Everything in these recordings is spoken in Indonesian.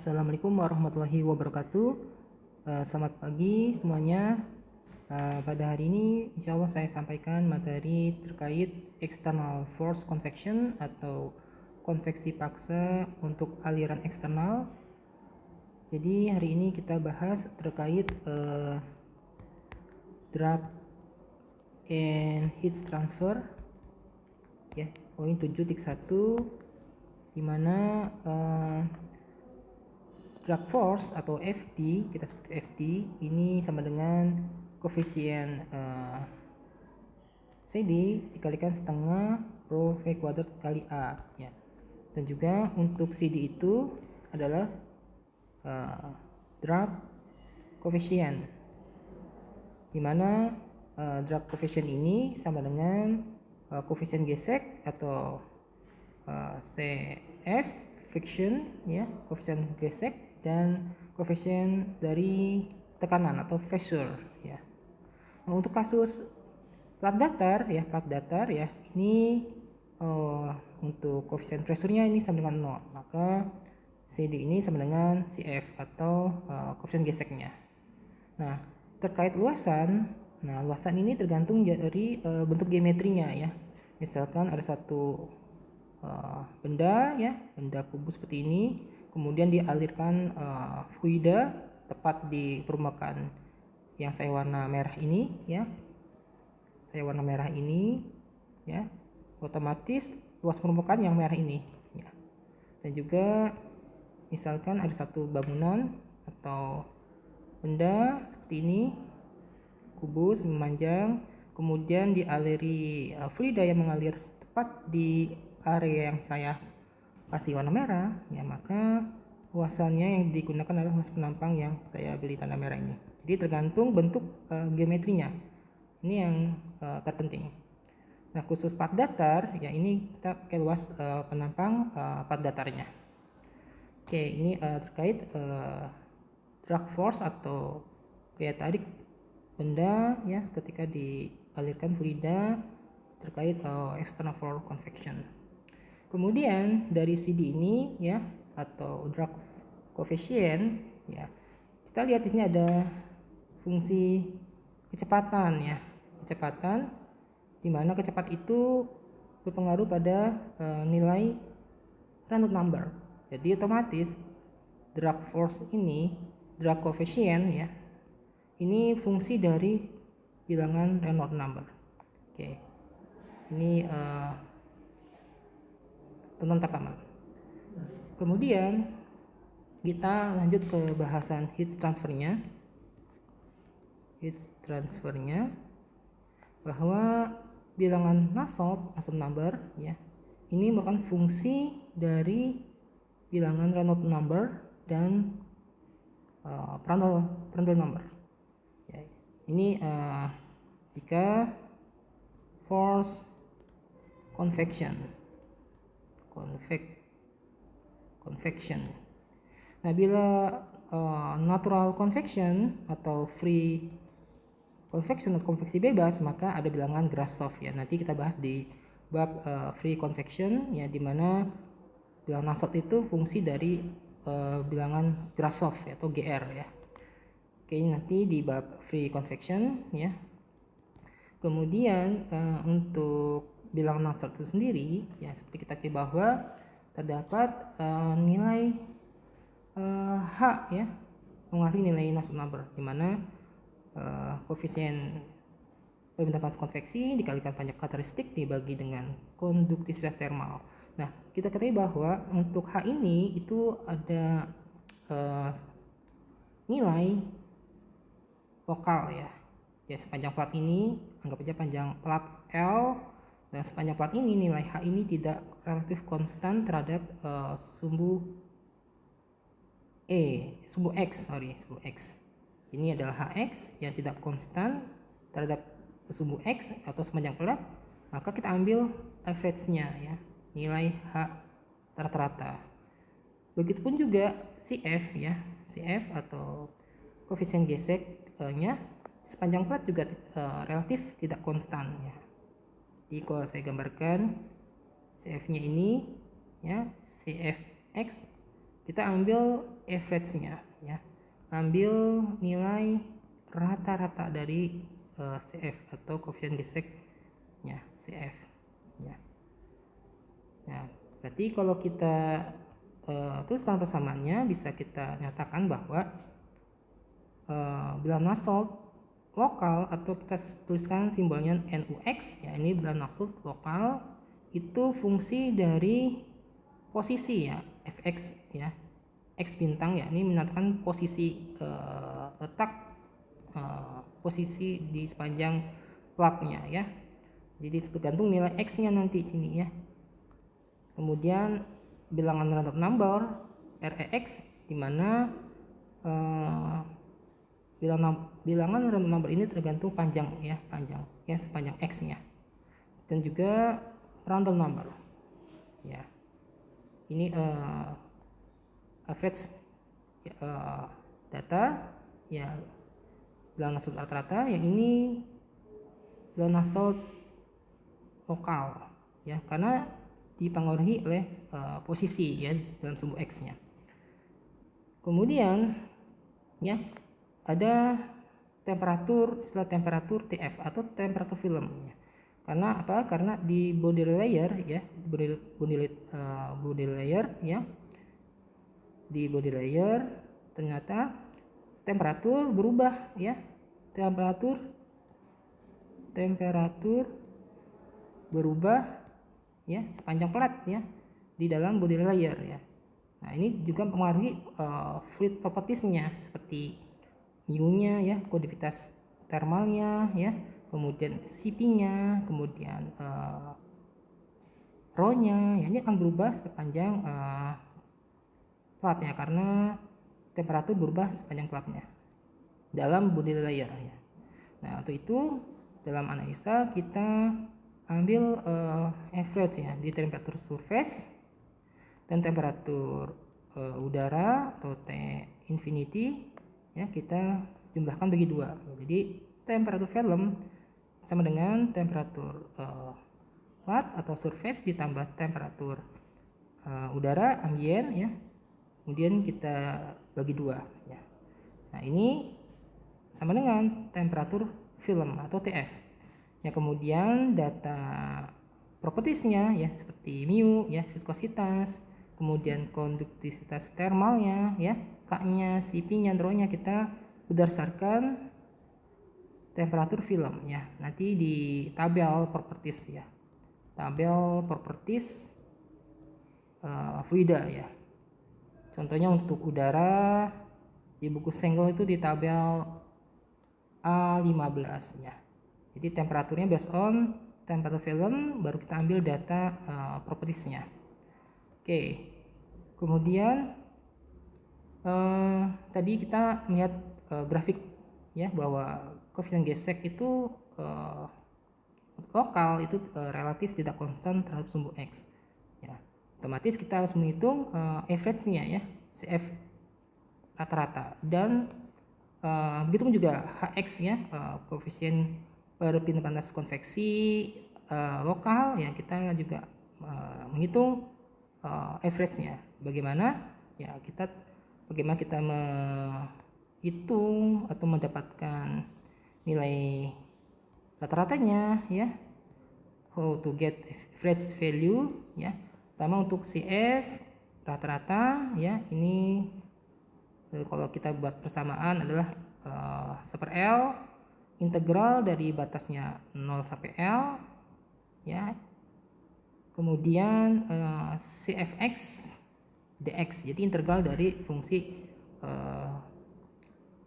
Assalamualaikum warahmatullahi wabarakatuh. Selamat pagi semuanya. Pada hari ini insya Allah saya sampaikan materi terkait external force convection atau konveksi paksa untuk aliran eksternal. Jadi hari ini kita bahas terkait drag and heat transfer ya, poin 7.1, dimana drag force atau FD, kita sebut FD, ini sama dengan koefisien CD dikalikan setengah rho V kuadrat kali A ya. Dan juga untuk CD itu adalah drag coefficient, dimana drag coefficient ini sama dengan koefisien gesek atau CF friction ya, koefisien gesek, dan koefisien dari tekanan atau pressure ya. Nah, untuk kasus plat datar ya, ini untuk koefisien pressure-nya ini sama dengan 0, maka CD ini sama dengan CF atau koefisien geseknya. Nah, terkait luasan, luasan ini tergantung dari bentuk geometrinya ya. Misalkan ada satu benda kubus seperti ini, kemudian dialirkan fluida tepat di permukaan yang saya warna merah ini ya. Saya warna merah ini ya, otomatis luas permukaan yang merah ini ya. Dan juga misalkan ada satu bangunan atau benda seperti ini, kubus memanjang, kemudian dialiri fluida yang mengalir tepat di area yang saya kasih warna merah ya, maka luasannya yang digunakan adalah luas penampang yang saya beri tanda merah ini. Jadi tergantung bentuk geometrinya, ini yang terpenting. Nah, khusus plat datar ya, ini kita pakai luas penampang plat datarnya. Oke, ini terkait drag force atau gaya tarik benda ya ketika dialirkan fluida terkait external force convection. Kemudian dari CD ini ya, atau drag coefficient ya, kita lihat di sini ada fungsi kecepatan ya, kecepatan di mana kecepatan itu berpengaruh pada nilai Reynolds number. Jadi otomatis drag force ini, drag coefficient ya, ini fungsi dari bilangan Reynolds number. Oke, ini tonton pertama. Kemudian kita lanjut ke bahasan heat transfernya. Bahwa bilangan Nusselt number ya, ini merupakan fungsi dari bilangan Reynolds number dan Prandtl number ya. Ini jika force convection. Nah, bila natural convection atau free convection atau konveksi bebas, maka ada bilangan Grashof ya. Nanti kita bahas di bab free convection ya, dimana bilangan Nusselt itu fungsi dari bilangan Grashof ya, atau GR ya. Oke, ini nanti di bab free convection ya. Kemudian untuk bilangan Nusselt itu sendiri ya, seperti kita ketahui bahwa terdapat nilai H ya, mengaruhi nilai Nusselt number, di mana koefisien permintaan panas konveksi dikalikan panjang karakteristik dibagi dengan konduktivitas termal. Nah, kita ketahui bahwa untuk H ini itu ada nilai lokal ya. Ya, sepanjang plat ini anggap aja panjang plat L, dan sepanjang plat ini nilai H ini tidak relatif konstan terhadap sumbu X. Ini adalah Hx yang tidak konstan terhadap sumbu X atau sepanjang plat, maka kita ambil average-nya ya, nilai H rata-rata. Begitupun juga CF ya, CF atau koefisien geseknya sepanjang plat juga relatif tidak konstan ya. Jadi kalau saya gambarkan CF-nya ini ya, CFX, kita ambil average-nya ya. Ambil nilai rata-rata dari CF atau koefisien geseknya CF ya. Nah, berarti kalau kita tuliskan persamaannya, bisa kita nyatakan bahwa bilangan Nusselt lokal, atau kita tuliskan simbolnya NUX ya, ini bilangan Nusselt lokal itu fungsi dari posisi ya, fx ya, x bintang ya, ini menentukan posisi letak posisi di sepanjang plaknya ya. Jadi tergantung nilai x-nya nanti sini ya. Kemudian bilangan random number REX, di mana bilangan random number ini tergantung panjang ya, sepanjang x-nya, dan juga random number ya. Ini average ya, data ya, bilangan Nusselt rata-rata. Yang ini bilangan Nusselt lokal ya, karena dipengaruhi oleh posisi ya dalam sumbu x-nya. Kemudian ya ada temperatur, istilah temperatur TF atau temperatur film ya. Karena apa? Karena di body layer ya, body layer ya, di body layer ternyata temperatur berubah ya, temperatur berubah ya sepanjang plat ya di dalam body layer ya. Nah, ini juga mempengaruhi fluid propertiesnya, seperti mu-nya ya, konductivitas thermalnya ya, kemudian Cp-nya, kemudian rho-nya ya, ini akan berubah sepanjang platnya, karena temperatur berubah sepanjang platnya dalam body layer ya. Nah, untuk itu dalam analisa kita ambil average ya di temperatur surface dan temperatur udara atau T infinity ya, kita jumlahkan bagi 2. Jadi temperatur film sama dengan temperatur plat atau surface ditambah temperatur udara ambien ya, kemudian kita bagi 2 ya. Nah, ini sama dengan temperatur film atau TF ya. Kemudian data propertiesnya ya, seperti mu ya, viskositas, kemudian konduktivitas thermalnya ya, K-nya, Cp-nya, rho-nya, kita berdasarkan temperatur film ya. Nanti di tabel properties ya, tabel properties fluida ya. Contohnya untuk udara di buku Sengel itu di tabel A15 ya. Jadi temperaturnya based on temperatur film, baru kita ambil data propertiesnya. Oke. Kemudian tadi kita melihat grafik ya, bahwa koefisien gesek itu lokal itu relatif tidak konstan terhadap sumbu x ya. Otomatis kita harus menghitung average-nya ya, CF rata-rata, dan begitu juga Hx ya, koefisien perpindahan panas konveksi lokal ya, kita juga menghitung average-nya. Bagaimana kita menghitung atau mendapatkan nilai rata-ratanya ya, how to get average value ya. Pertama untuk CF rata-rata ya, ini kalau kita buat persamaan adalah 1/L integral dari batasnya 0 sampai L ya. Kemudian CFX dx, jadi integral dari fungsi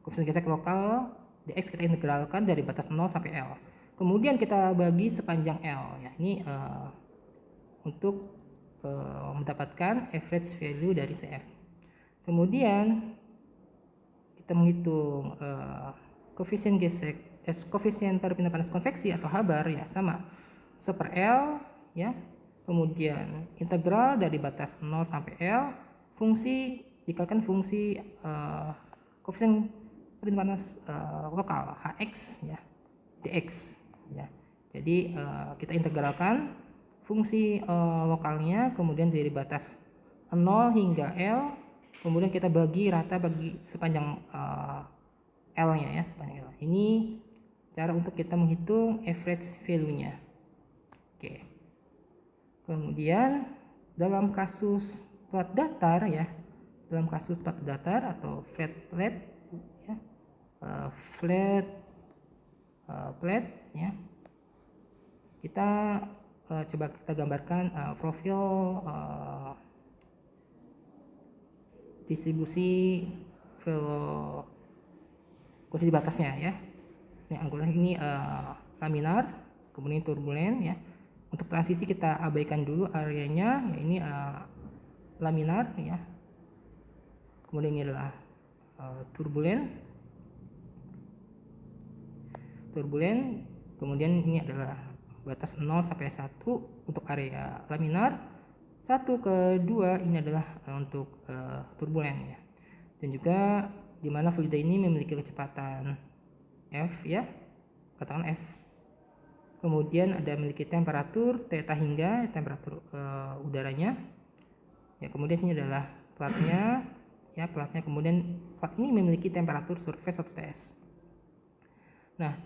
koefisien gesek lokal dx kita integralkan dari batas 0 sampai L. Kemudian kita bagi sepanjang L ya. Ini untuk mendapatkan average value dari CF. Kemudian kita menghitung koefisien gesek, koefisien perpindahan panas konveksi atau Habar ya, sama 1/L ya. Kemudian integral dari batas 0 sampai L, fungsi dikalikan fungsi koefisien perpindahan panas lokal Hx ya dx ya. Jadi kita integralkan fungsi lokalnya, kemudian dari batas 0 hingga L kemudian kita bagi rata bagi sepanjang L-nya ya, sepanjang L. Ini cara untuk kita menghitung average value-nya. Oke. Kemudian dalam kasus plat datar ya, dalam kasus plat datar atau flat plate ya, flat plate ya, kita coba kita gambarkan profil distribusi posisi batasnya ya. Ini angular ini laminar, kemudian turbulen ya. Untuk transisi kita abaikan dulu areanya, ya ini laminar ya. Kemudian ini adalah turbulen. Kemudian ini adalah batas 0 sampai 1 untuk area laminar. 1 ke 2 ini adalah untuk turbulen ya. Dan juga di mana fluida ini memiliki kecepatan F ya, katakan F. Kemudian ada memiliki temperatur theta hingga temperatur udaranya. Ya, kemudian ini adalah platnya ya, platnya. Kemudian plat ini memiliki temperatur surface atau TS. Nah,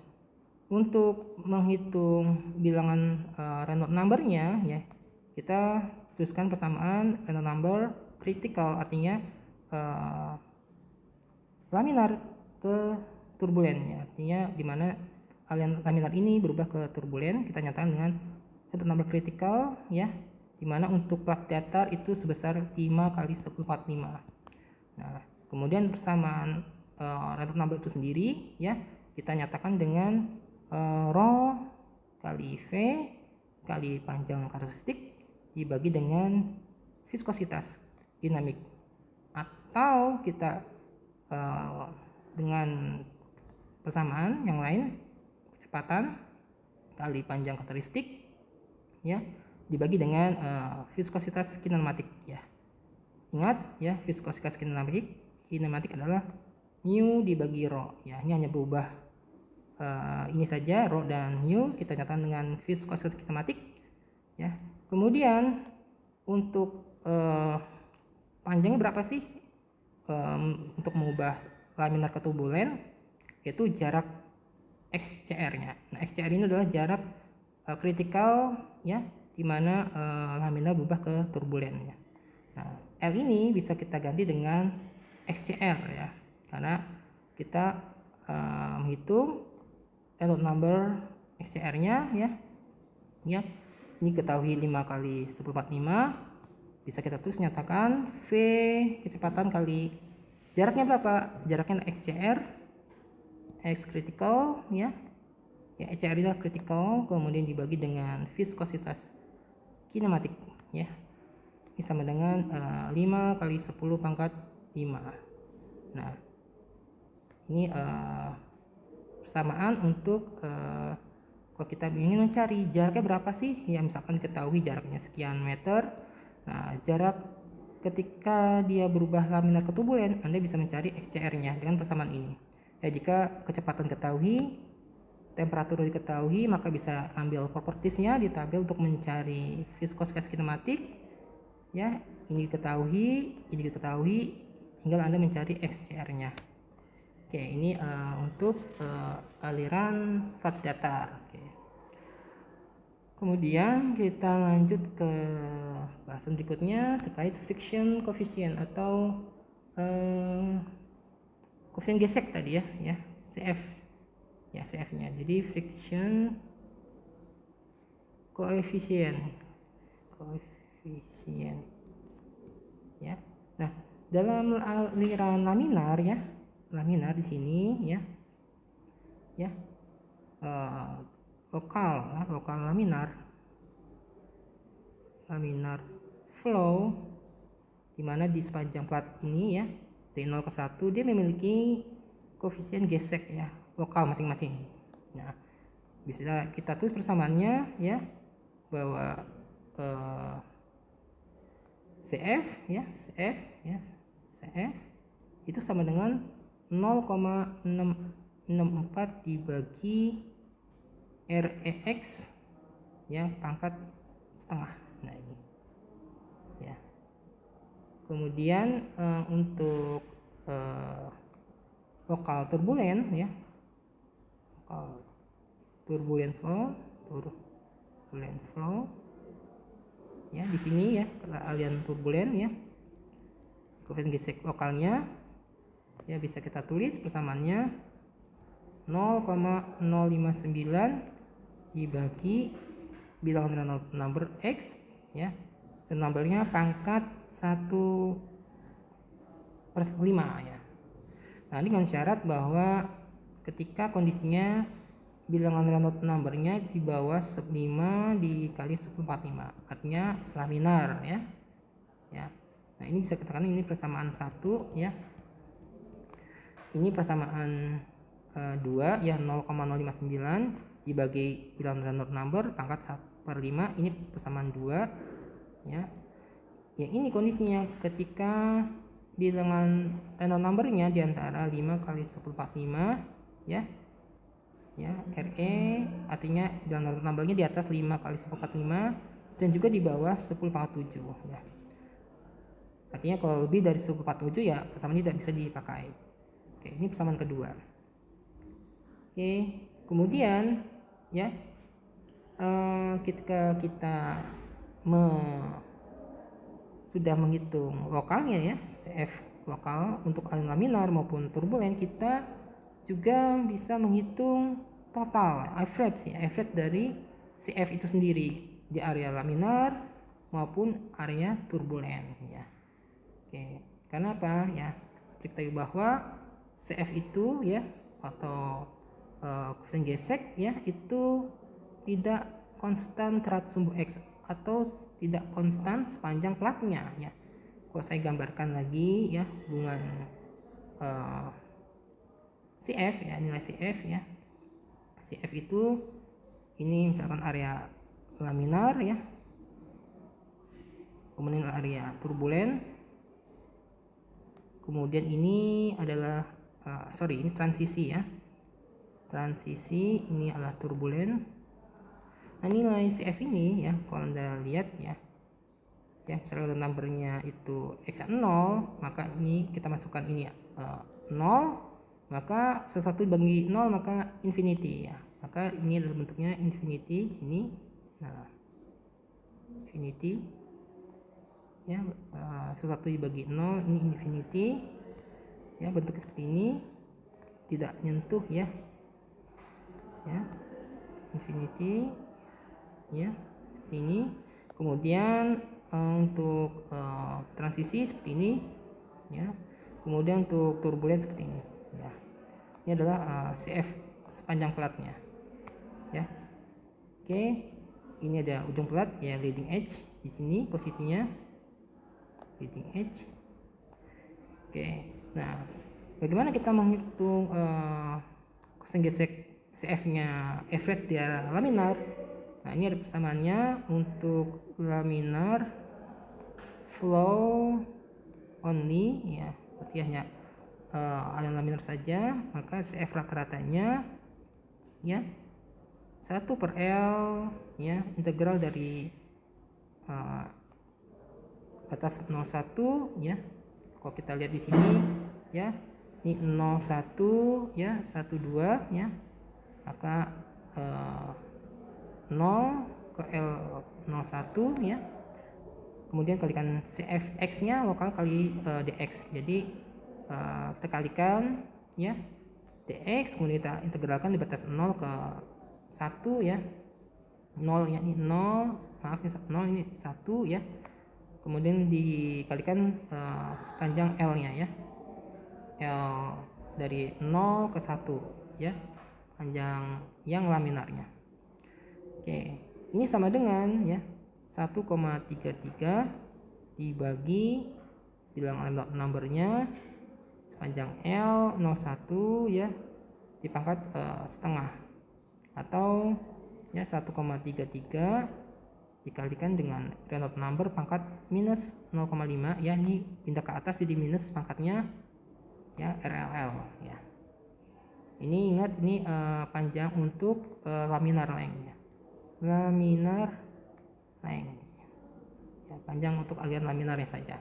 untuk menghitung bilangan Reynolds number-nya ya, kita tuliskan persamaan Reynolds number critical, artinya laminar ke turbulen ya, artinya dimana aliran laminar ini berubah ke turbulen, kita nyatakan dengan Reynolds number critical ya, dimana untuk plat datar itu sebesar 5 kali 10⁴. Nah, kemudian persamaan Reynolds number itu sendiri ya, kita nyatakan dengan rho kali V kali panjang karakteristik dibagi dengan viskositas dinamik, atau kita dengan persamaan yang lain, kecepatan kali panjang karakteristik ya dibagi dengan viskositas kinematik ya. Ingat ya, viskositas kinematik adalah mu dibagi rho ya. Ini hanya berubah ini saja, rho dan mu kita nyatakan dengan viskositas kinematik ya. Kemudian untuk panjangnya berapa sih untuk mengubah laminar ke turbulen, yaitu jarak XCR-nya. Nah, XCR ini adalah jarak kritikal ya, di mana laminar berubah ke turbulen ya. Nah, L ini bisa kita ganti dengan XCR ya, karena kita menghitung Reynolds number XCR-nya ya. Ya, ini ketahui 5 kali 10⁴, bisa kita tulis nyatakan V kecepatan kali jaraknya berapa? Jaraknya XCR, X critical ya. Ya, XCR adalah critical, kemudian dibagi dengan viskositas kinematik ya. Ini sama dengan 5 kali 10⁵. Nah, ini persamaan untuk kalau kita ingin mencari jaraknya berapa sih ya, misalkan ketahui jaraknya sekian meter. Nah, jarak ketika dia berubah laminar ke turbulen, Anda bisa mencari XCR-nya dengan persamaan ini ya. Jika kecepatan ketahui, temperatur diketahui, maka bisa ambil propertiesnya di tabel untuk mencari viskositas kinematik ya. Ini diketahui, tinggal Anda mencari XCR-nya. Oke, ini untuk aliran flat datar. Oke. Kemudian kita lanjut ke bahasan berikutnya terkait friction coefficient atau koefisien gesek tadi ya, CF ya, CF-nya. Jadi friction coefficient ya. Nah, dalam aliran laminar ya, laminar di sini ya lokal laminar flow, dimana di sepanjang plat ini ya, dari 0 ke 1 dia memiliki koefisien gesek ya, lokal masing-masing. Nah, bisa kita tulis persamaannya ya, bahwa CF itu sama dengan 0,664 dibagi REX ya pangkat setengah. Nah, ini ya. Kemudian untuk lokal turbulen ya, lokal turbulent flow ya, di sini ya aliran turbulen ya, koefisien gesek lokalnya ya bisa kita tulis persamaannya 0,059 dibagi bilangan Reynolds number X ya, dan numbernya pangkat 1/5 ya. Nah, dengan syarat bahwa ketika kondisinya bilangan Reynolds numbernya di bawah 5 dikali 10/5, artinya laminar ya. Nah, ini bisa katakan ini persamaan 1 ya. Ini persamaan 2 ya, 0,059 dibagi bilangan Reynolds number pangkat 1/5, ini persamaan 2 ya. Ya, ini kondisinya ketika bilangan Reynolds numbernya di antara 5 kali 10/5 ya. Ya, RE artinya bilangan Reynolds numbernya di atas 5 kali 10/5 dan juga di bawah 10/7 ya. Artinya kalau lebih dari 10/7 ya persamaan tidak bisa dipakai. Oke, ini persamaan kedua. Oke, kemudian ya ketika kita sudah menghitung lokalnya ya, CF lokal untuk aliran laminar maupun turbulen, kita juga bisa menghitung total average ya, average dari CF itu sendiri di area laminar maupun area turbulen ya. Oke, karena apa ya? Seperti kita tahu bahwa CF itu ya, atau koefisien gesek ya, itu tidak konstan terhadap sumbu X atau tidak konstan sepanjang platnya ya. Kalau saya gambarkan lagi ya hubungan CF ya, nilai CF ya. CF itu ini misalkan area laminar ya, kemudian area turbulen, kemudian ini adalah ini transisi ya, transisi ini adalah turbulen. Nah, nilai CF ini ya, kalau Anda lihat ya, misalnya numbernya itu X0, maka ini kita masukkan ini 0, maka sesuatu bagi 0 maka infinity ya, maka ini adalah bentuknya infinity sini. Nah, infinity ya, sesuatu dibagi 0 ini infinity ya, bentuknya seperti ini, tidak nyentuh ya, infinity ya seperti ini. Kemudian untuk transisi seperti ini ya, kemudian untuk turbulen seperti ini ya. Ini adalah CF sepanjang platnya ya. Oke, ini ada ujung plat ya, leading edge di sini posisinya, leading edge. Oke, nah bagaimana kita menghitung koefisien gesek CF-nya average di area laminar? Nah, ini ada persamaannya untuk laminar flow only ya, berarti hanya aliran laminar saja, maka CF rata-ratanya ya 1/L ya, integral dari batas 01 ya. Kalau kita lihat di sini ya, ini 01 ya, 12 ya, maka 0 ke L01 ya, kemudian kalikan CFX nya lokal kali DX, jadi kita kalikan ya DX, kemudian kita integralkan di batas 0 ke 1 ya, 0 ya, ini 0, maaf ini 0, ini 1 ya, kemudian dikalikan sepanjang L nya ya, L dari 0 ke 1 ya, panjang yang laminarnya. Oke, ini sama dengan ya 1,33 dibagi bilangan numbernya sepanjang L01 ya dipangkat setengah, atau ya 1,33 dikalikan dengan Reynolds number pangkat minus 0,5 ya, ini pindah ke atas jadi minus pangkatnya ya, RLL ya. Ini ingat, ini panjang untuk laminar length ya, laminar length ya, panjang untuk aliran laminarnya saja.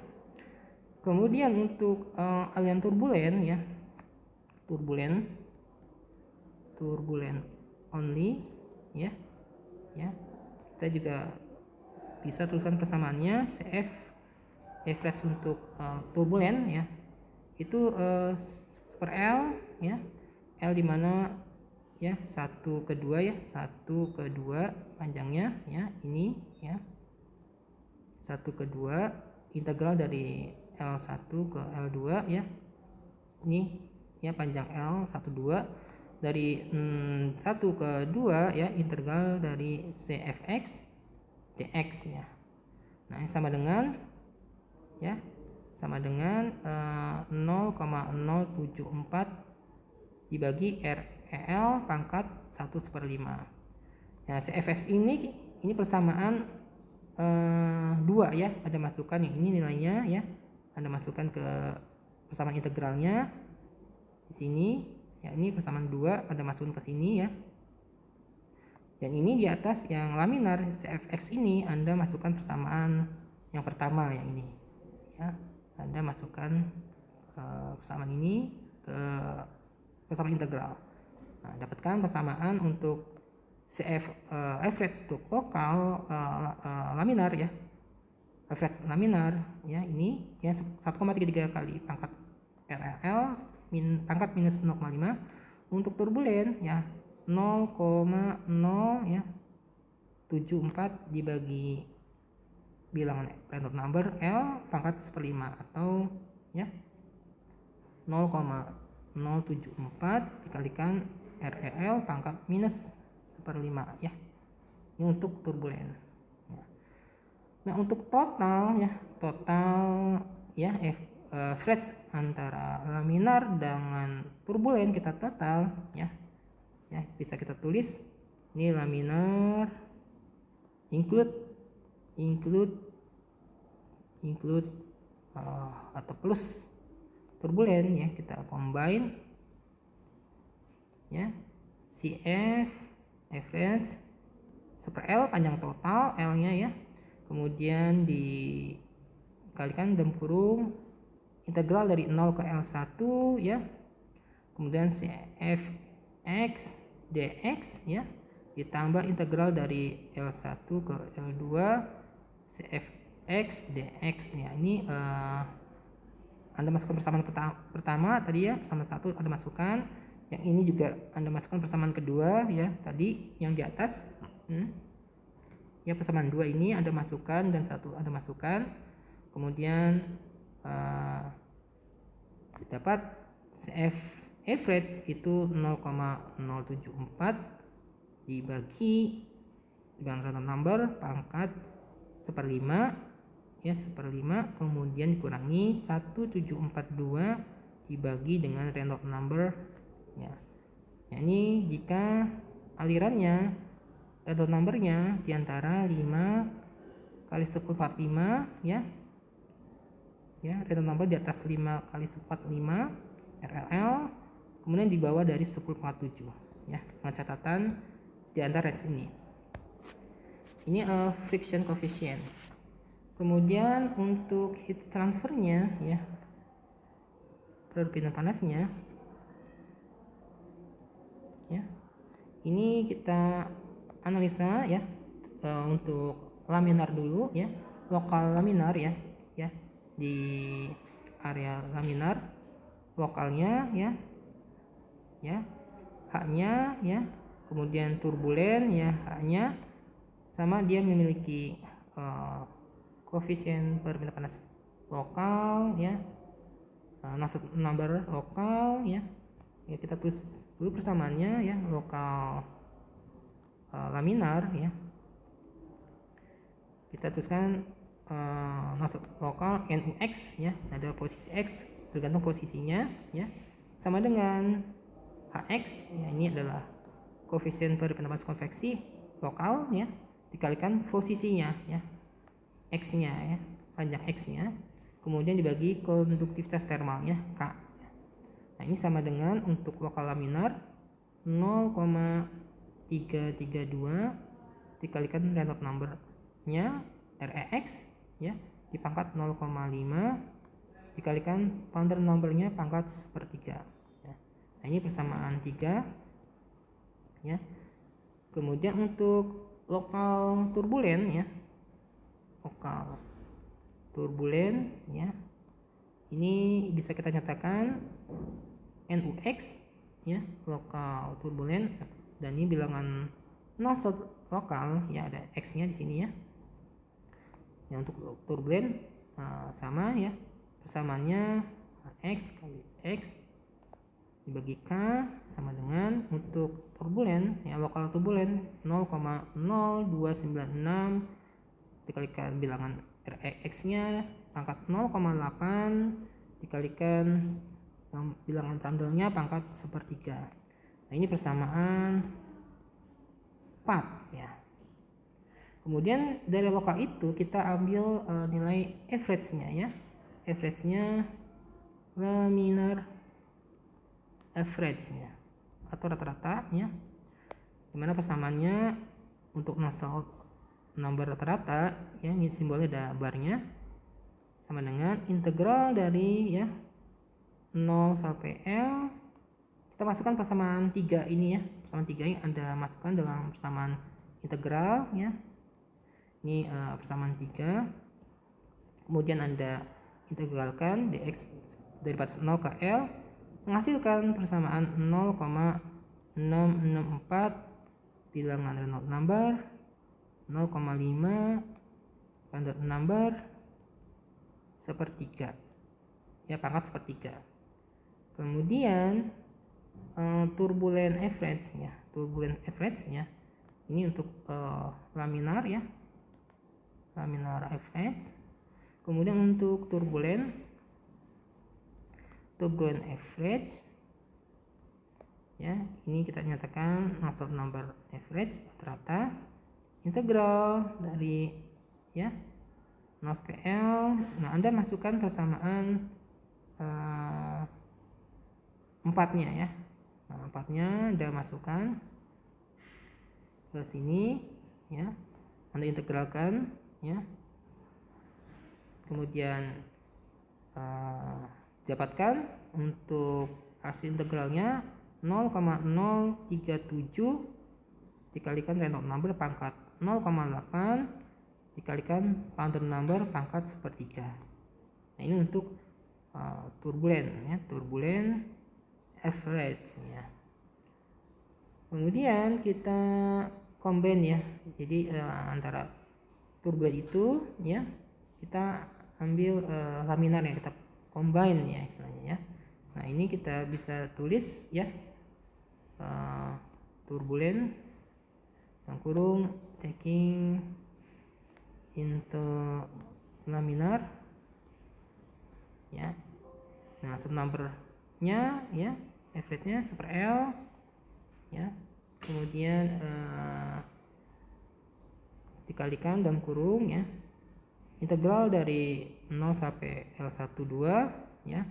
Kemudian untuk aliran turbulen ya, turbulen only ya, kita juga bisa tuliskan persamaannya CF average untuk turbulen ya, itu super L ya, L dimana ya 1 ke 2 ya, 1 ke 2 panjangnya ya, ini ya 1 ke 2 integral dari L1 ke L2 ya, ini ya panjang L 1 2 dari 1 ke 2 ya, integral dari CFX dx ya. Nah, ini sama dengan ya, sama dengan 0,074 dibagi REL pangkat 1/5. Nah, CFF ini persamaan 2 ya, ada masukan yang ini nilainya ya, ada masukkan ke persamaan integralnya di sini ya, ini persamaan 2 ada masukkan ke sini ya. Dan ini di atas yang laminar CFX ini Anda masukkan persamaan yang pertama yang ini ya, Anda masukkan persamaan ini ke persamaan integral. Nah, dapatkan persamaan untuk CF average untuk lokal laminar ya, average laminar ya, ini ya 1,33 kali pangkat RLL pangkat minus 0,5. Untuk turbulen ya 0,0 ya 74 dibagi bilangan random number L pangkat 1/5 atau ya 0,074 dikalikan REL pangkat minus 1/5 ya. Ini untuk turbulen. Nah, untuk total ya average antara laminar dengan turbulen kita total ya. Ya, bisa kita tulis ini laminar include atau plus turbulen ya, kita combine ya, CF average super L panjang total L nya ya, kemudian dikalikan dalam kurung integral dari 0 ke L1 ya, kemudian CFX dx ya, ditambah integral dari L1 ke L2 CFX dx ya. Ini Anda masukkan persamaan pertama tadi ya, persamaan 1 Anda masukkan, yang ini juga Anda masukkan persamaan kedua ya, tadi yang di atas ya, persamaan 2 ini Anda masukkan dan 1 Anda masukkan, kemudian dapat CF average itu 0,074 dibagi dengan random number pangkat 1/5 ya, 1/5, kemudian dikurangi 1742 dibagi dengan random number ya. Nah, ini jika alirannya random numbernya diantara 5 kali 10⁴ ya, random number di atas 5 kali 10⁴ RLL, kemudian di bawah dari 10,7 ya, dengan catatan di antara range ini. Ini friction coefficient. Kemudian untuk heat transfernya ya, perpindahan panasnya ya, ini kita analisa ya, untuk laminar dulu ya, lokal laminar ya, di area laminar lokalnya ya, H-nya ya, kemudian turbulen ya, H-nya sama, dia memiliki koefisien perpindahan panas lokal ya, number lokal ya, kita tulis dulu persamaannya ya, lokal laminar ya, kita tuliskan masuk lokal NUX ya, ada posisi X tergantung posisinya ya, sama dengan HX ya, ini adalah koefisien perpindahan panas konveksi lokal ya, dikalikan posisinya ya, X nya ya, panjang X nya, kemudian dibagi konduktivitas termalnya K. Nah, ini sama dengan untuk lokal laminar 0,332 dikalikan random number nya REX ya, dipangkat 0,5 dikalikan Prandtl numbernya pangkat sepertiga ya. Nah, ini persamaan 3 ya. Kemudian untuk lokal turbulen ya, lokal turbulen ya, ini bisa kita nyatakan NUX ya, lokal turbulen, dan ini bilangan no-shot lokal ya, ada X nya di sini ya. Yang untuk turbulen sama ya, persamaannya X kali X dibagi K sama dengan untuk turbulen ya, lokal turbulen 0,0296 dikalikan bilangan X nya pangkat 0,8 dikalikan bilangan Prandtl-nya pangkat sepertiga. Nah, ini persamaan 4 ya. Kemudian dari lokal itu kita ambil nilai average-nya ya. Average-nya laminar average-nya atau rata-rata ya. Dimana persamaannya untuk no-shot number rata-rata ya, ini simbolnya ada barnya, sama dengan integral dari ya 0 sampai L. Kita masukkan persamaan 3 ini ya. Persamaan 3 ini Anda masukkan dalam persamaan integral ya. Ini persamaan 3. Kemudian Anda integralkan dx dari batas 0 ke L, menghasilkan persamaan 0,664 bilangan Reynolds number, 0,5 Prandtl number sepertiga ya, pangkat sepertiga. Kemudian turbulen average ya, turbulen average ya, ini untuk laminar ya, laminar average. Kemudian untuk turbulen average ya, ini kita nyatakan no-shot number average rata, integral dari ya 0 sampai L. Nah, Anda masukkan persamaan 4-nya ya. Nah, 4-nya Anda masukkan ke sini ya. Anda integralkan ya. Kemudian dapatkan untuk hasil integralnya 0,037 dikalikan Reynolds number pangkat 0,8 dikalikan Prandtl number pangkat sepertiga. Nah, ini untuk turbulen ya, turbulen average ya. Kemudian kita combine ya, jadi antara turbulen itu ya, kita ambil laminar ya, kita combine ya istilahnya ya. Nah, ini kita bisa tulis ya, turbulen yang kurung taking into laminar ya. Nah, sub number-nya ya, average-nya super L ya. Kemudian dikalikan dalam kurung ya, integral dari 0 sampai L12 ya.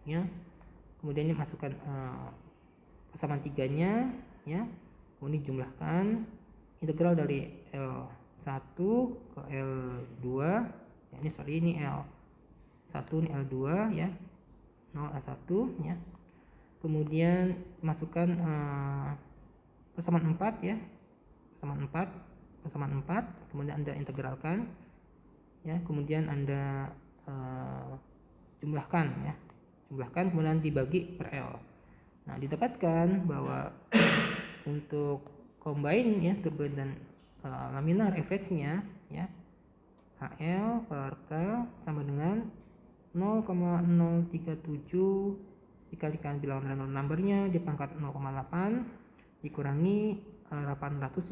Ya. Kemudian masukkan persamaan 3-nya ya. Kemudian jumlahkan integral dari L1 ke L2 ya, ini L1 ini L2 ya, 0 L1 ya. Kemudian masukkan persamaan 4 ya, persamaan 4, kemudian Anda integralkan ya, kemudian Anda jumlahkan ya, kemudian dibagi per L. Nah, didapatkan bahwa untuk combine ya, turbulen dan laminar average-nya ya, HL per K sama dengan 0,037 dikalikan bilangan Reynolds number-nya di pangkat 0,8 dikurangi 871,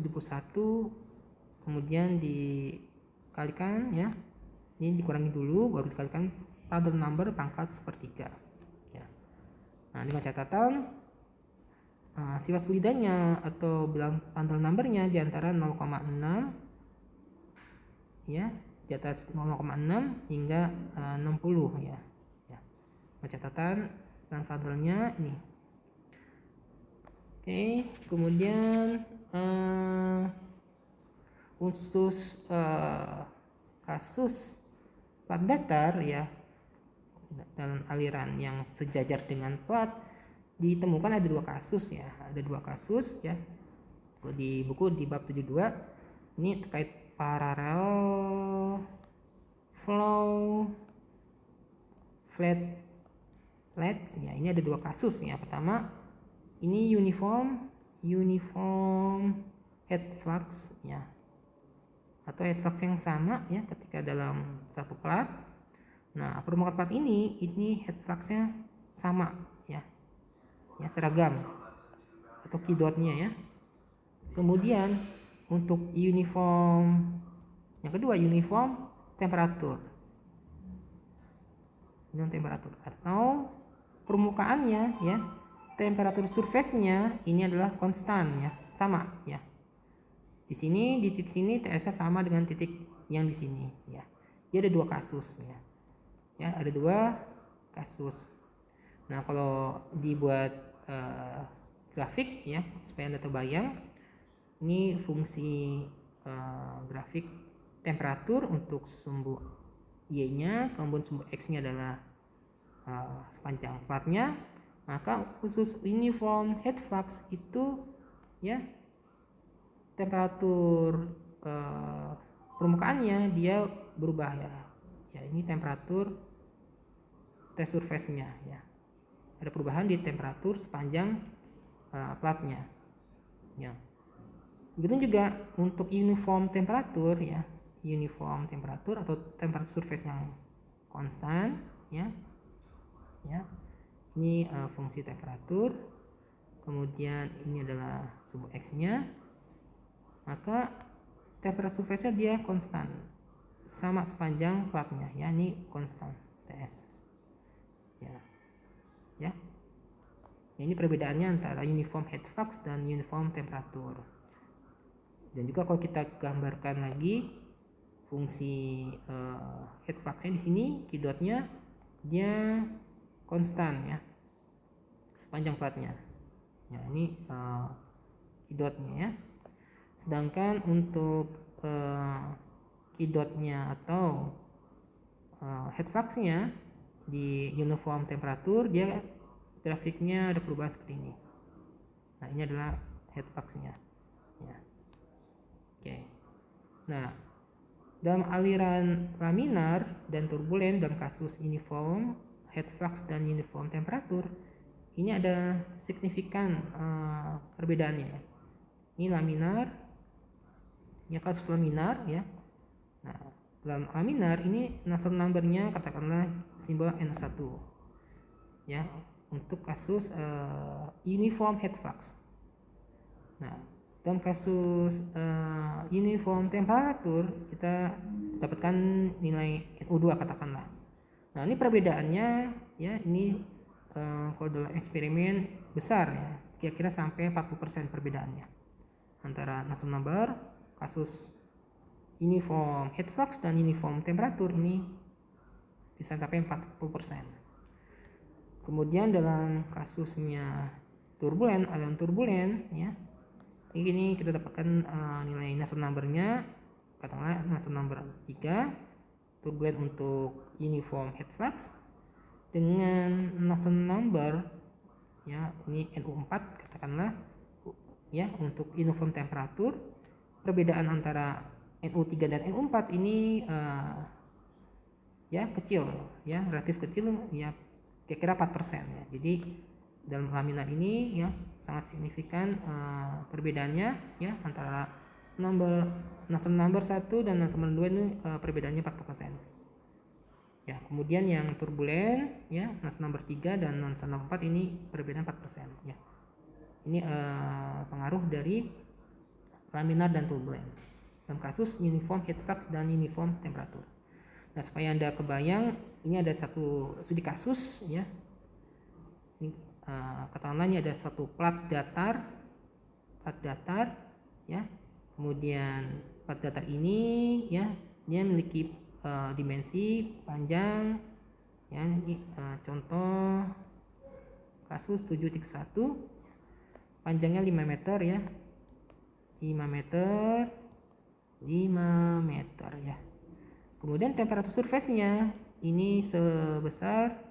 kemudian dikalikan ya, ini dikurangi dulu baru dikalikan Prandtl number pangkat sepertiga ya. Nah, dengan catatan sifat fluidanya atau bilangan Prandtl number-nya di antara 0,6 ya, di atas 0,6 hingga 60 ya. Ya. Catatan dan Prandtl-nya ini. Oke, kemudian khusus kasus plat datar ya, dalam aliran yang sejajar dengan plat ditemukan ada 2 kasus ya. Ada 2 kasus ya. Di buku di bab 72 ini terkait parallel flow flat ya. Ini ada 2 kasus ya. Pertama ini uniform head flux ya, atau head flux yang sama ya ketika dalam satu plat. Nah, permukaan plat ini head fluxnya sama ya, seragam atau kidotnya ya. Kemudian untuk uniform yang kedua, uniform temperatur atau permukaannya ya, temperatur surface-nya ini adalah konstan ya, sama ya. Di sini, di titik sini TS-nya sama dengan titik yang di sini ya. Dia ada 2 kasus ya. Ya, ada 2 kasus. Nah, kalau dibuat grafik ya supaya Anda terbayang, ini fungsi grafik temperatur untuk sumbu Y-nya, kemudian sumbu X-nya adalah sepanjang platnya. Maka khusus uniform head flux itu ya, temperatur permukaannya dia berubah ya. Ya, ini temperatur test surface-nya ya. Ada perubahan di temperatur sepanjang platnya. Ya. Begitu juga untuk uniform temperatur ya. Uniform temperatur atau temperatur surface yang konstan ya. Ya. Ini fungsi temperatur. Kemudian ini adalah sumbu X-nya. Maka temperatur surface-nya dia konstan sama sepanjang platnya ya, ini konstan TS ya. Ya. Ini perbedaannya antara uniform head flux dan uniform temperatur. Dan juga kalau kita gambarkan lagi fungsi head flux-nya di sini, kidotnya dia konstan ya sepanjang platnya. Ya, ini kidotnya ya. Sedangkan untuk kidotnya atau head flux-nya di uniform temperatur, dia grafiknya ada perubahan seperti ini. Nah, ini adalah head flux-nya ya. Oke. Nah, dalam aliran laminar dan turbulen dalam kasus uniform head flux dan uniform temperatur, ini ada signifikan perbedaannya ya. Ini laminar ya, kasus laminar ya. Nah, dalam laminar ini Nusselt number-nya katakanlah simbol N1 ya, untuk kasus uniform head flux. Nah, dalam kasus uniform temperatur kita dapatkan nilai NO2 katakanlah. Nah, ini perbedaannya ya, ini kalau dalam eksperimen besar ya, kira-kira sampai 40% perbedaannya antara Nusselt number kasus uniform head flux dan uniform temperatur, ini bisa sampai 40%. Kemudian dalam kasusnya turbulen, aliran turbulen ya, ini kita dapatkan nilai Nusselt number-nya katakanlah Nusselt number 3 turbulen untuk uniform head flux dengan Nusselt number ya, ini NO4 katakanlah ya, untuk uniform temperatur. Perbedaan antara NO3 dan NO4 ini ya kecil ya, relatif kecil ya, kira-kira 4% ya. Jadi dalam laminar ini ya sangat signifikan perbedaannya ya, antara Nusselt number 1 dan Nusselt number 2 ini perbedaannya 40%. Ya, kemudian yang turbulen ya, Nusselt number 3 dan Nusselt number 4 ini perbedaan 4% ya. Ini pengaruh dari laminar dan turbulen dalam kasus uniform head flux dan uniform temperatur. Nah, supaya Anda kebayang, ini ada satu studi kasus ya. Ini katakanlah ini ada satu plat datar ya. Kemudian plat datar ini ya, dia memiliki dimensi panjang ya. Ini contoh kasus 7.1, panjangnya 5 meter ya. 5 meter ya. Kemudian temperatur surface-nya ini sebesar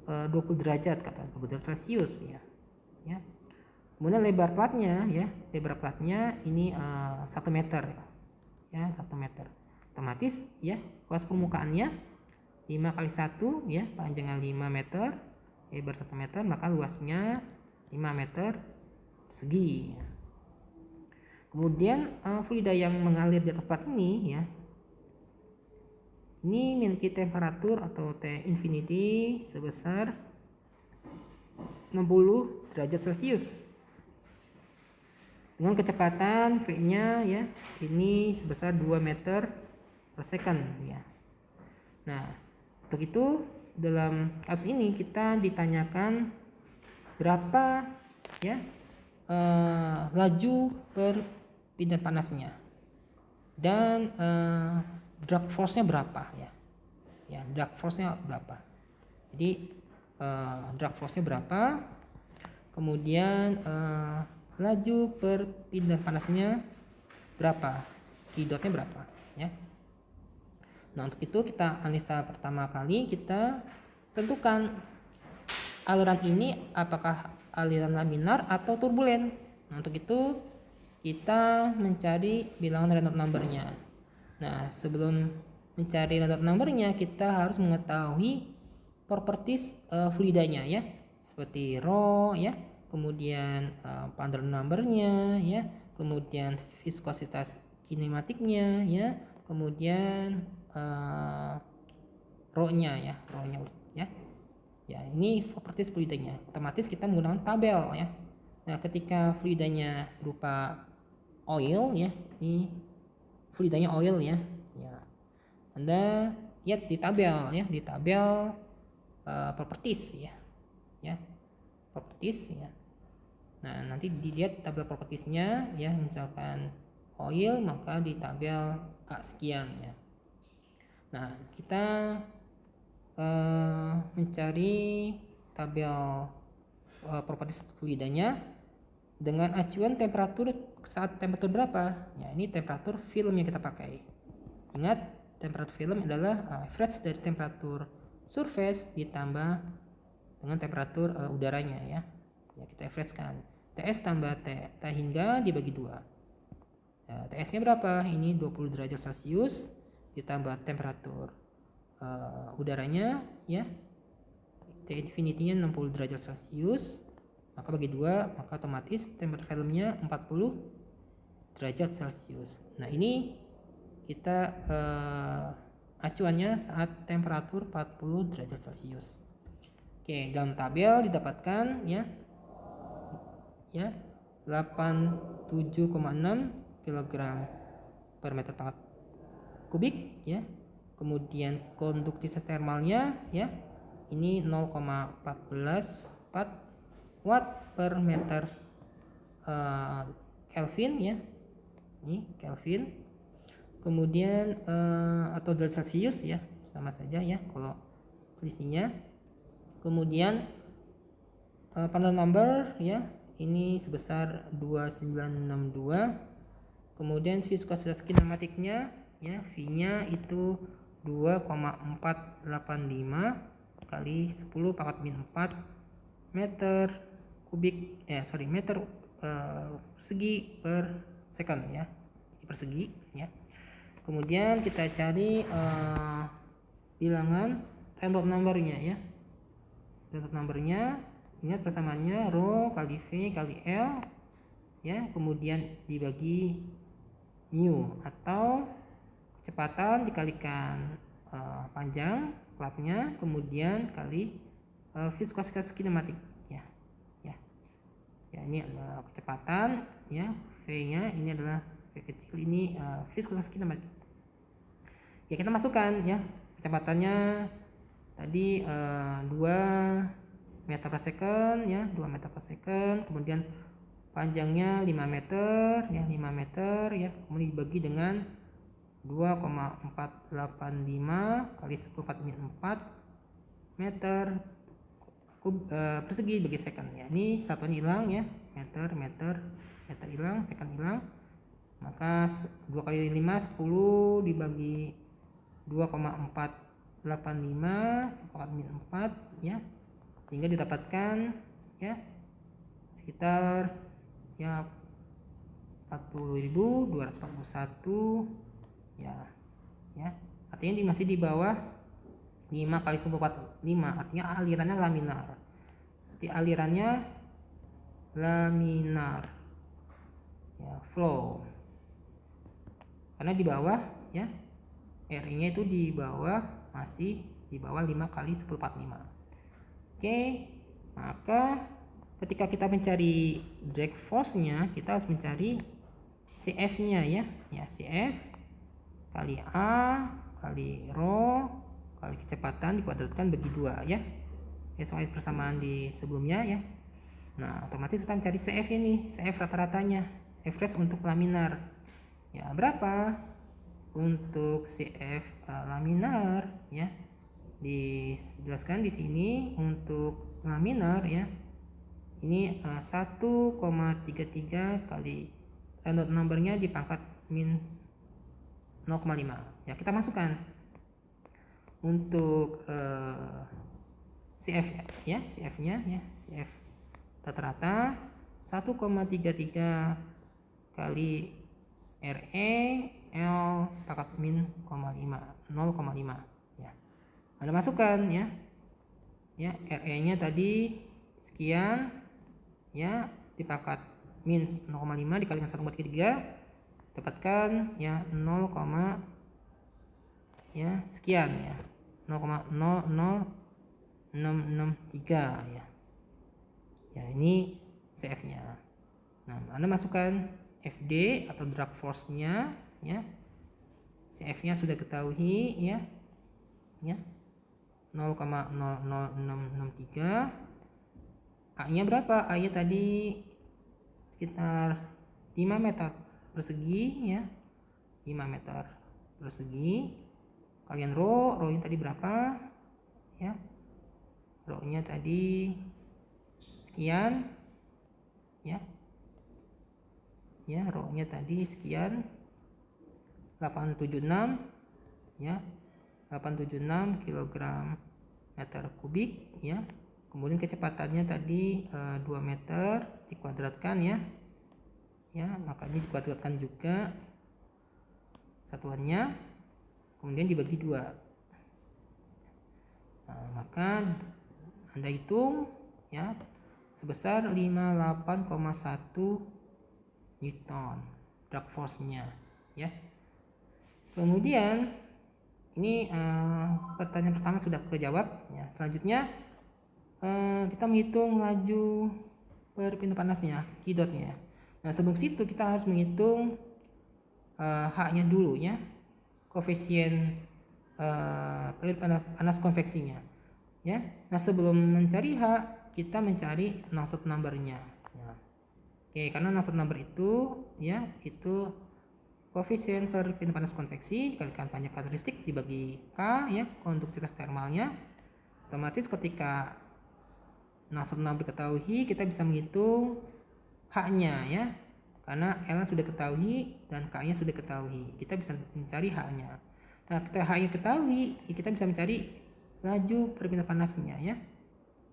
20 derajat, kata 20 derajat Celcius ya. Kemudian lebar platnya ini 1 meter ya, 1 meter. Otomatis ya, luas permukaannya 5 kali 1 ya, panjangnya 5 meter, lebar 1 meter, maka luasnya 5 meter persegi. Kemudian fluida yang mengalir di atas plat ini ya, ini memiliki temperatur atau T infinity sebesar 60 derajat Celcius dengan kecepatan V-nya ya, ini sebesar 2 meter per second ya. Nah, untuk itu dalam kasus ini kita ditanyakan berapa ya laju perpindahan panasnya dan drag force-nya berapa ya, drag force-nya berapa. Jadi drag force-nya berapa, kemudian laju perpindahan panasnya berapa, Q dot-nya berapa ya. Nah, untuk itu kita analisa pertama kali, kita tentukan aliran ini apakah aliran laminar atau turbulen. Nah, untuk itu kita mencari bilangan Reynolds number-nya. Nah, sebelum mencari Reynolds number-nya, kita harus mengetahui properties fluidanya ya, seperti rho ya, kemudian Prandtl number-nya ya, kemudian viskositas kinematiknya ya, kemudian rho-nya ya, ya ini properties fluidanya. Otomatis kita menggunakan tabel ya. Nah, ketika fluidanya berupa oil ya, ini fluidanya oil ya, Anda lihat di tabel ya, di tabel properties ya, properties ya. Nah, nanti dilihat tabel propertiesnya ya, misalkan oil maka di tabel A sekian ya. Nah, kita mencari tabel properties fluidanya dengan acuan temperatur saat temperatur berapa ya, ini temperatur film yang kita pakai. Ingat, temperatur film adalah average dari temperatur surface ditambah dengan temperatur udaranya ya, kita average-kan TS tambah T hingga dibagi 2. TS nya berapa, ini 20 derajat Celcius ditambah temperatur udaranya ya, T infinity nya 60 derajat Celcius, maka bagi 2, maka otomatis temperatur filmnya 40 derajat Celcius. Nah, ini kita acuannya saat temperatur 40 derajat Celcius. Oke, dalam tabel didapatkan ya 87,6 kg per meter pangkat kubik ya. Kemudian konduktivitas termalnya ya, ini 0,144 watt per meter Kelvin ya, ini Kelvin. Kemudian atau derajat Celcius ya, sama saja ya kalau selisihnya. Kemudian Prandtl number ya, ini sebesar 2962. Kemudian viskositas kinematiknya ya, V-nya itu 2,485 kali 10 pangkat min 4 meter kubik meter persegi per second ya, persegi ya. Kemudian kita cari bilangan Reynolds number-nya ya. Reynolds number-nya, ingat persamaannya rho kali V kali L ya, kemudian dibagi mu atau kecepatan dikalikan panjang klapnya, kemudian kali viskositas kinematik ya. Ini adalah kecepatan ya, V-nya ini adalah V kecil, ini viskositas kinematik. Ya, kita masukkan ya, kecepatannya tadi 2 meter per second ya, 2 meter per second, kemudian panjangnya 5 meter ya, 5 meter ya, kemudian dibagi dengan 2,485 kali 10 min 4 meter persegi bagi second ya. Ini satuannya hilang ya, meter hilang, second hilang, maka 2 kali 5 10 dibagi 2,485 sepakat min 4 ya, sehingga didapatkan ya sekitar ya 40.241 ya. Artinya masih di bawah 5 kali 10⁴, artinya alirannya laminar. Ya, flow. Karena di bawah ya R-nya itu di bawah, masih di bawah 5 kali 10⁴. Oke, maka ketika kita mencari drag force-nya, kita harus mencari CF-nya ya. CF kali A kali rho kali kecepatan dikuadratkan bagi 2 ya. Soal persamaan di sebelumnya ya. Nah, otomatis kita mencari CF ini, CF rata-ratanya, average untuk laminar. Ya, berapa? Untuk CF laminar ya. Dijelaskan di sini untuk laminar ya. Ini 1,33 kali random numbernya di pangkat min 0,5 ya. Kita masukkan untuk CF ya, CF-nya ya, CF rata-rata 1,33 kali RE L pangkat min 0,5 ya. Anda masukkan ya. RE-nya tadi sekian ya, di pangkat min 0,5 dikalikan 1,33 dapatkan ya 0, ya sekian ya, 0,00663 ya. Ini CF-nya. Nah, Anda masukkan FD atau drag force-nya ya. CF-nya sudah ketahui ya. 0,00663. A-nya berapa? A-nya tadi sekitar 5 meter persegi ya. 5 meter persegi. Kalian rho-nya tadi berapa? Ya. Rho-nya tadi sekian ya. Rho-nya tadi sekian 876 ya. 876 kg meter kubik ya. Kemudian kecepatannya tadi 2 meter dikuadratkan ya. Makanya dikuadratkan juga satuannya, kemudian dibagi 2. Nah, maka Anda hitung ya sebesar 58,1 Newton drag force-nya ya. Kemudian ini pertanyaan pertama sudah kejawab ya. Selanjutnya kita menghitung laju perpindah panasnya, Q dot-nya. Nah, sebelum situ kita harus menghitung H-nya dulu ya, koefisien perpindah panas konveksinya ya. Nah, sebelum mencari H, kita mencari Nusselt number-nya ya. Oke, karena Nusselt number itu ya, itu koefisien perpindah panas konveksi dikalikan panjang karakteristik dibagi K ya, konduktivitas termalnya. Otomatis ketika Nusselt number diketahui, kita bisa menghitung H-nya ya. Karena L sudah ketahui dan K-nya sudah ketahui, kita bisa mencari H-nya. Nah, kita H-nya ketahui, kita bisa mencari laju perpindah panasnya ya.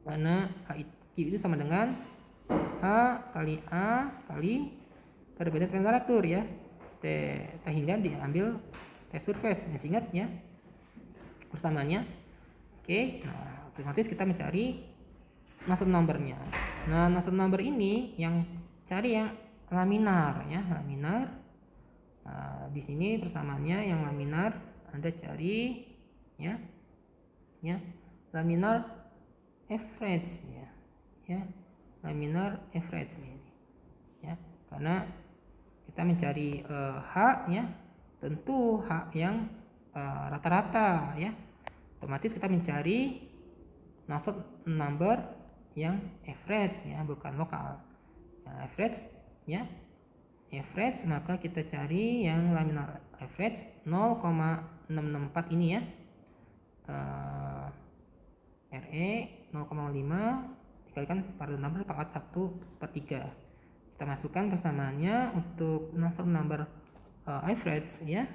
Karena Q itu sama dengan H kali A kali perbedaan temperatur ya. T hingga diambil T surface, masih ingat ya persamaannya. Oke, nah otomatis kita mencari Nusselt number-nya. Nah, Nusselt number ini yang cari yang laminar ya, laminar. Nah, di sini persamaannya yang laminar Anda cari ya. Laminar average ya. Laminar average ini ya. Karena kita mencari H ya, tentu H yang rata-rata ya. Otomatis kita mencari Nusselt number yang average ya, bukan lokal. Average ya. Average, maka kita cari yang laminar average 0,664 ini ya. RE 0,5 dikalikan pada number pangkat 1/3. Kita masukkan persamaannya untuk Nusselt number average ya.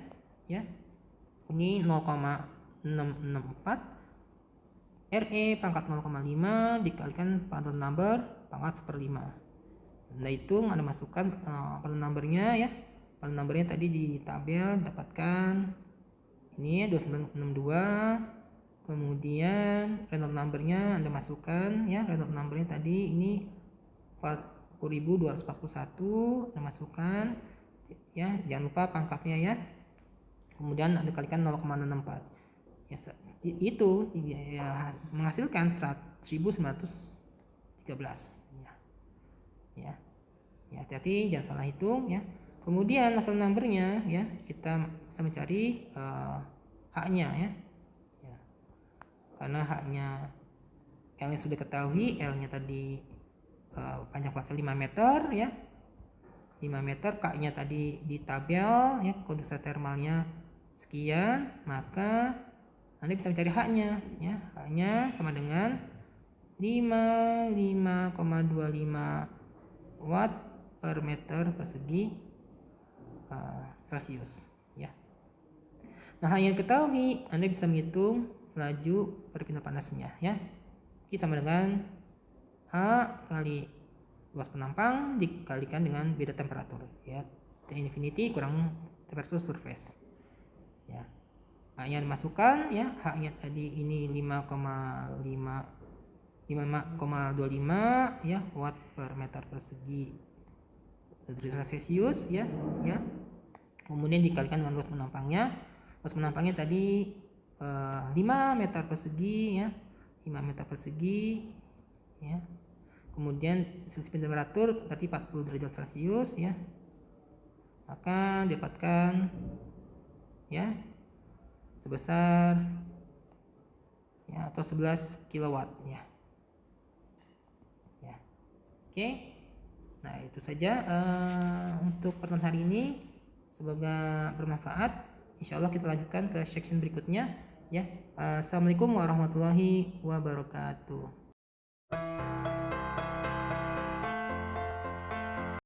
ini 0,664 RE pangkat 0,5 dikalikan random number pangkat 1/5. Nah, hitung, Anda masukkan random numbernya ya. Random numbernya tadi di tabel dapatkan ini 2962. Kemudian random numbernya Anda masukkan ya, random numbernya tadi ini 40.241, Anda masukkan ya, jangan lupa pangkatnya ya. Kemudian Anda kalikan 0,64 ya, itu ya, menghasilkan 1913 ya. Ya, hati-hati jangan salah hitung ya. Kemudian asal numbernya ya, kita bisa mencari H-nya ya. Karena H-nya L-nya sudah ketahui, L-nya tadi panjang pasal 5 meter ya. 5 meter, K-nya tadi di tabel ya, konduksi termalnya sekian, maka Anda bisa mencari H-nya ya. H-nya sama dengan 5,25 watt per meter persegi Celcius ya. Nah, hanya ketahui, Anda bisa menghitung laju perpindahan panasnya ya. Ini sama dengan H kali luas penampang dikalikan dengan beda temperatur ya. T infinity kurang temperatur surface ya. H-nya dimasukkan ya, H-nya tadi ini 5,25 ya watt per meter persegi derajat Celcius ya. Kemudian dikalikan dengan luas penampangnya. Luas penampangnya tadi 5 meter persegi ya, 5 meter persegi ya. Kemudian selisih temperatur tadi 40 derajat Celcius ya. Maka dapatkan ya sebesar ya atau 11 kilowatt ya. Oke. Nah, itu saja untuk pertemuan hari ini. Semoga bermanfaat. Insya Allah kita lanjutkan ke section berikutnya ya. Assalamualaikum warahmatullahi wabarakatuh.